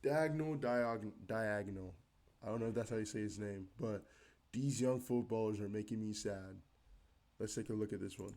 Diagonal. I don't know if that's how you say his name, but these young footballers are making me sad. Let's take a look at this one.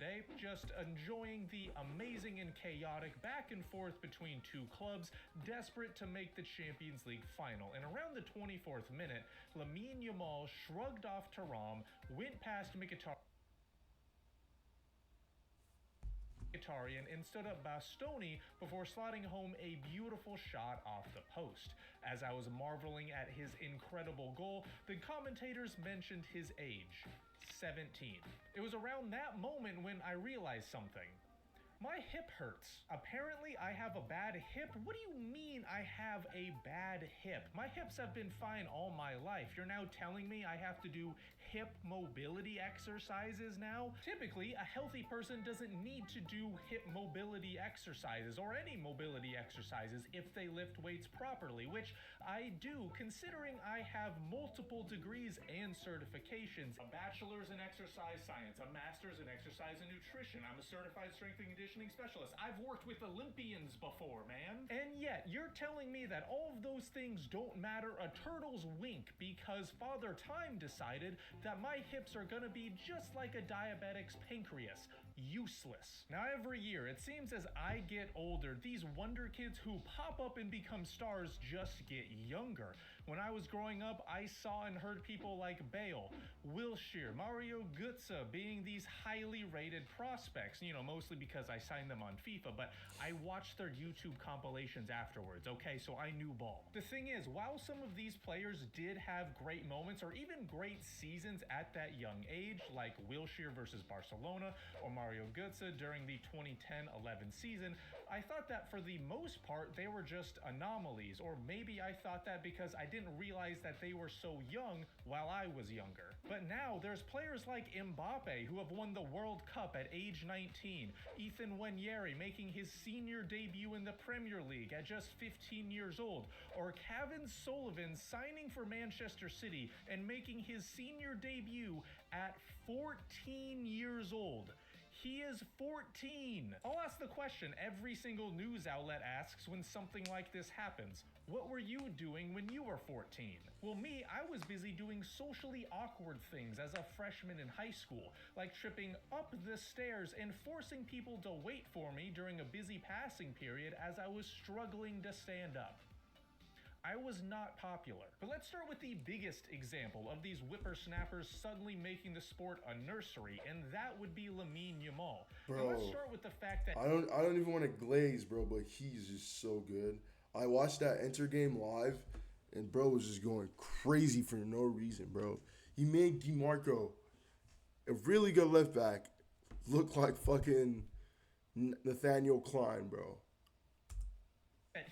Day, just enjoying the amazing and chaotic back and forth between two clubs desperate to make the Champions League final. And around the 24th minute, Lamine Yamal shrugged off Thuram, went past Mkhitaryan and stood up Bastoni before slotting home a beautiful shot off the post. As I was marveling at his incredible goal, the commentators mentioned his age. 17. It was around that moment when I realized something. My hip hurts. Apparently, I have a bad hip. What do you mean I have a bad hip? My hips have been fine all my life. You're now telling me I have to do hip mobility exercises now? Typically, a healthy person doesn't need to do hip mobility exercises or any mobility exercises if they lift weights properly, which I do, considering I have multiple degrees and certifications. A bachelor's in exercise science, a master's in exercise and nutrition. I'm a certified strength and conditioning specialist. I've worked with Olympians before, man. And yet, you're telling me that all of those things don't matter a turtle's wink because Father Time decided that my hips are gonna be just like a diabetic's pancreas. Useless. Now, every year, it seems as I get older, these wonder kids who pop up and become stars just get younger. When I was growing up, I saw and heard people like Bale, Wilshere, Mario Götze being these highly rated prospects, mostly because I signed them on FIFA, but I watched their YouTube compilations afterwards, okay, so I knew ball. The thing is, while some of these players did have great moments or even great seasons at that young age, like Wilshere versus Barcelona or Mario Götze during the 2010-11 season, I thought that for the most part they were just anomalies, or maybe I thought that because I didn't realize that they were so young while I was younger. But now there's players like Mbappe who have won the World Cup at age 19, Ethan Nwaneri making his senior debut in the Premier League at just 15 years old, or Kevin Sullivan signing for Manchester City and making his senior debut at 14 years old. He is 14. I'll ask the question every single news outlet asks when something like this happens. What were you doing when you were 14? Well, me, I was busy doing socially awkward things as a freshman in high school, like tripping up the stairs and forcing people to wait for me during a busy passing period as I was struggling to stand up. I was not popular. But let's start with the biggest example of these whippersnappers suddenly making the sport a nursery, and that would be Lamine Yamal. Bro, and let's start with the fact that I don't even want to glaze, bro, but he's just so good. I watched that Enter game live, and bro was just going crazy for no reason, bro. He made DeMarco, a really good left back, look like fucking Nathaniel Klein, bro.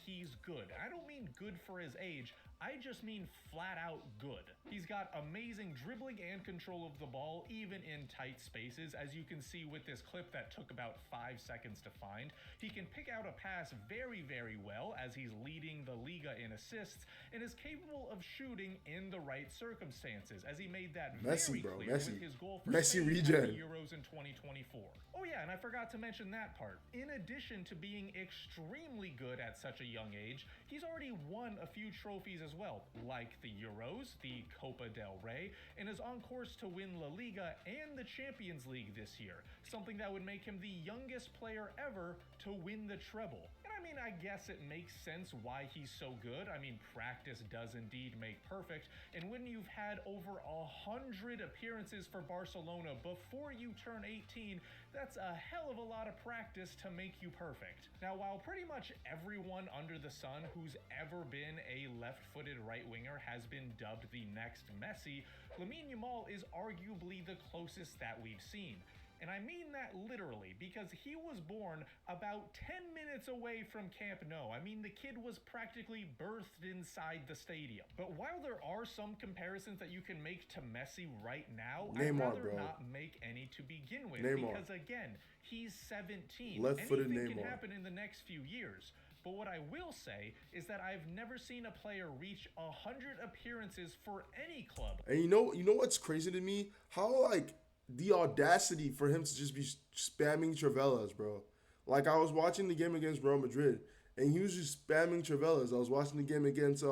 he's good. I don't mean good for his age, I just mean flat out good. He's got amazing dribbling and control of the ball, even in tight spaces, as you can see with this clip that took about 5 seconds to find. He can pick out a pass very, very well, as he's leading the Liga in assists, and is capable of shooting in the right circumstances, as he made that very clear with his goal for Spain at the Euros in 2024. Oh yeah, and I forgot to mention that part. In addition to being extremely good at such a young age, he's already won a few trophies as well, like the Euros, the Copa del Rey, and is on course to win La Liga and the Champions League this year, something that would make him the youngest player ever to win the treble. And I mean, I guess it makes sense why he's so good. I mean, practice does indeed make perfect, and when you've had over 100 appearances for Barcelona before you turn 18, that's a hell of a lot of practice to make you perfect. Now, while pretty much everyone under the sun who's ever been a left-footed right winger has been dubbed the next Messi, Lamine Yamal is arguably the closest that we've seen. And I mean that literally, because he was born about 10 minutes away from Camp Nou. I mean, the kid was practically birthed inside the stadium. But while there are some comparisons that you can make to Messi right now, I'd rather not make any to begin with. Because again, he's 17. Left-footed Anything can happen in the next few years. But what I will say is that I've never seen a player reach 100 appearances for any club. And you know what's crazy to me? How, like, the audacity for him to just be spamming Travelas, bro. Like, I was watching the game against Real Madrid, and he was just spamming Travellas. I was watching the game against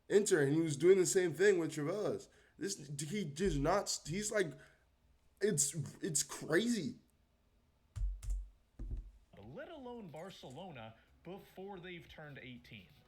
Inter, and he was doing the same thing with Travellas. This he does not. He's like, it's crazy. Let alone Barcelona, before they've turned 18.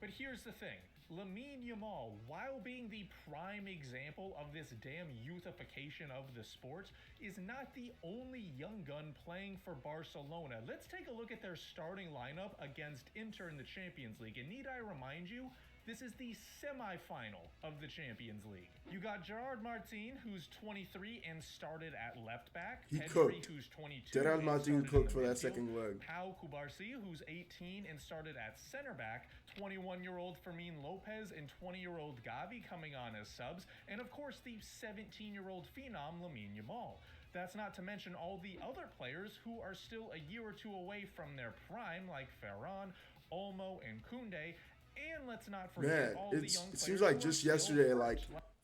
But here's the thing. Lamine Yamal, while being the prime example of this damn youthification of the sport, is not the only young gun playing for Barcelona. Let's take a look at their starting lineup against Inter in the Champions League. And need I remind you, this is the semi-final of the Champions League. You got Gerard Martin, who's 23 and started at left back. He Pedri, cooked. who's 22. Gerard Martin started cooked in the for that midfield. second leg. Pau Cubarsí, who's 18 and started at center back. 21-year-old Fermin Lopez and 20-year-old Gavi coming on as subs. And of course, the 17-year-old phenom Lamine Yamal. That's not to mention all the other players who are still a year or two away from their prime, like Ferran, Olmo, and Koundé. And let's not forget Man, all the young it players seems like who are just still yesterday, hurt. like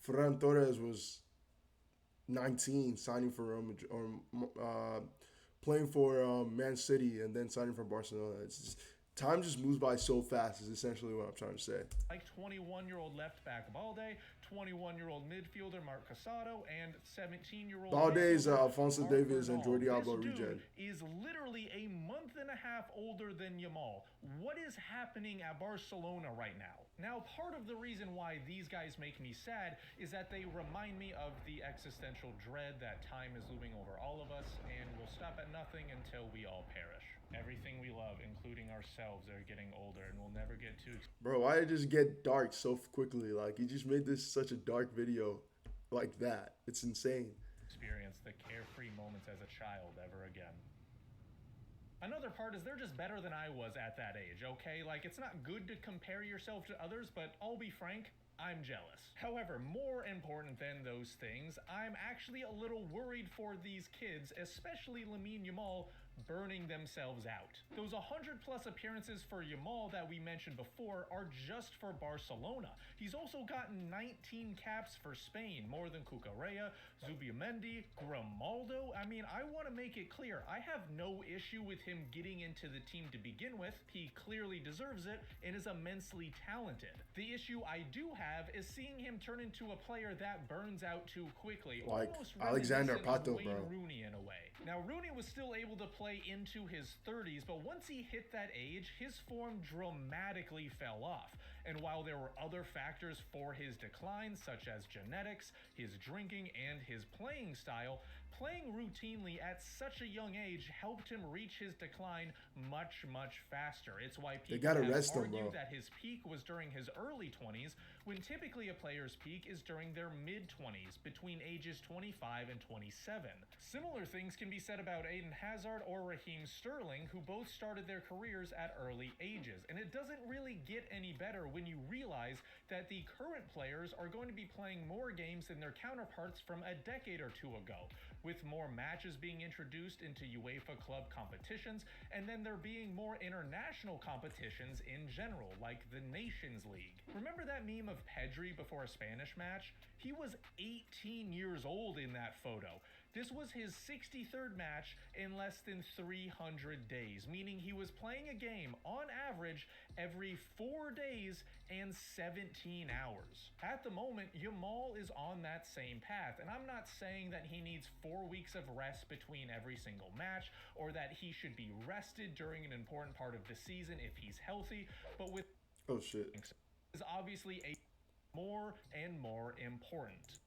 Ferran Torres was 19, signing for Real Madrid, or playing for Man City, and then signing for Barcelona. It's just, time just moves by so fast. Is essentially what I'm trying to say. Like 21-year-old left back Balde, 21-year-old midfielder Marc Casado, and 17-year-old Balde's midfielder Alphonso Marc Davies and Bernal. Jordi Alba This dude regen. is literally a month and a half older than Yamal. What is happening at Barcelona right now? Now, part of the reason why these guys make me sad is that they remind me of the existential dread that time is looming over all of us and will stop at nothing until we all perish. Everything we love, including ourselves, are getting older and will never get too Bro, why did it just get dark so quickly? Like, you just made this such a dark video like that. It's insane. experience the carefree moments as a child ever again. Another part is they're just better than I was at that age, okay? Like, it's not good to compare yourself to others, but I'll be frank, I'm jealous. However, more important than those things, I'm actually a little worried for these kids, especially Lamine Yamal, burning themselves out. Those 100 plus appearances for Yamal that we mentioned before are just for Barcelona. He's also gotten 19 caps for Spain, more than Cucurella, Zubimendi, Grimaldo. I mean, I want to make it clear, I have no issue with him getting into the team to begin with. He clearly deserves it and is immensely talented. The issue I do have is seeing him turn into a player that burns out too quickly. Like almost Alexander reminiscent of Pato, Wayne bro. Rooney in a way. Now, Rooney was still able to play into his 30s, but once he hit that age, his form dramatically fell off. And while there were other factors for his decline, such as genetics, his drinking, and his playing style, playing routinely at such a young age helped him reach his decline much, much faster. It's why people gotta have rest him, argued bro. that his peak was during his early 20s, when typically a player's peak is during their mid-20s, between ages 25 and 27. Similar things can be said about Eden Hazard or Raheem Sterling, who both started their careers at early ages. And it doesn't really get any better when you realize that the current players are going to be playing more games than their counterparts from a decade or two ago, with more matches being introduced into UEFA club competitions, and then there being more international competitions in general, like the Nations League. Remember that meme of Pedri before a Spanish match? He was 18 years old in that photo. This was his 63rd match in less than 300 days, meaning he was playing a game on average every 4 days and 17 hours. At the moment, Yamal is on that same path, and I'm not saying that he needs 4 weeks of rest between every single match, or that he should be rested during an important part of the season if he's healthy, but with Oh, shit. is obviously a more and more important.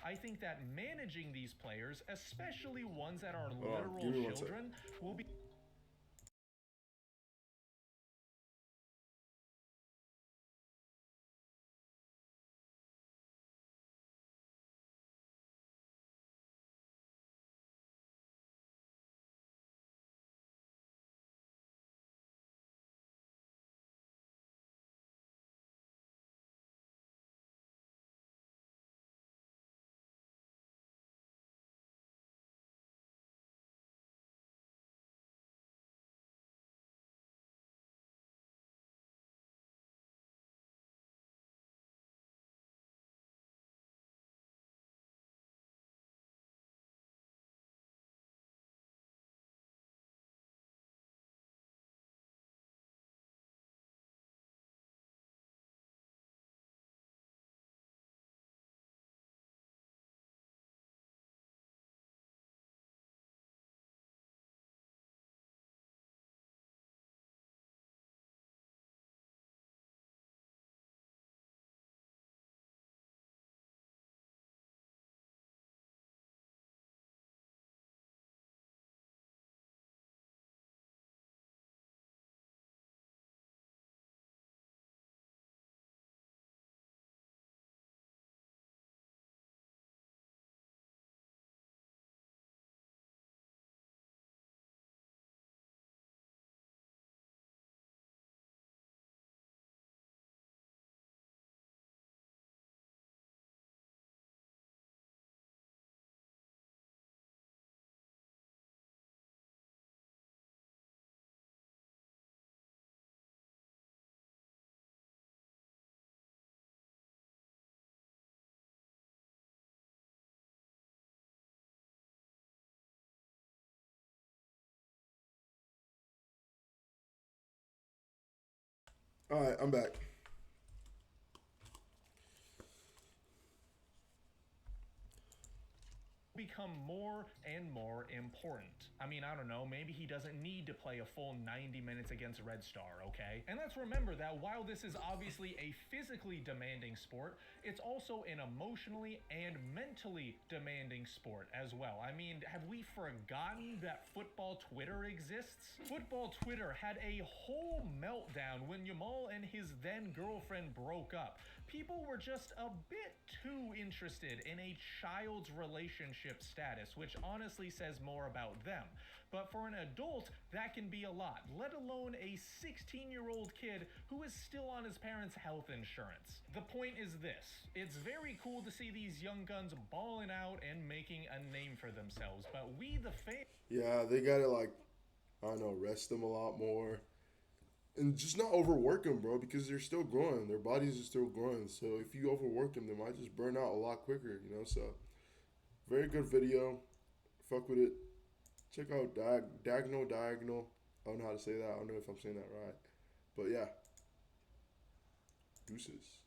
I think that managing these players, especially ones that are give me literal one second. children, will be All right, I'm back. Become more and more important. I mean, I don't know, maybe he doesn't need to play a full 90 minutes against Red Star, okay? And let's remember that while this is obviously a physically demanding sport, it's also an emotionally and mentally demanding sport as well. I mean, have we forgotten that football Twitter exists? Football Twitter had a whole meltdown when Yamal and his then girlfriend broke up. People were just a bit too interested in a child's relationship status, which honestly says more about them. But for an adult, that can be a lot, let alone a 16-year-old kid who is still on his parents' health insurance. The point is this: it's very cool to see these young guns balling out and making a name for themselves, but we the fans... Yeah, they gotta, like, I don't know, rest them a lot more. And just not overwork them, bro, because they're still growing. Their bodies are still growing. So if you overwork them, they might just burn out a lot quicker, you know? So, very good video. Fuck with it. Check out Diagonal. I don't know how to say that. I don't know if I'm saying that right. But yeah. Deuces.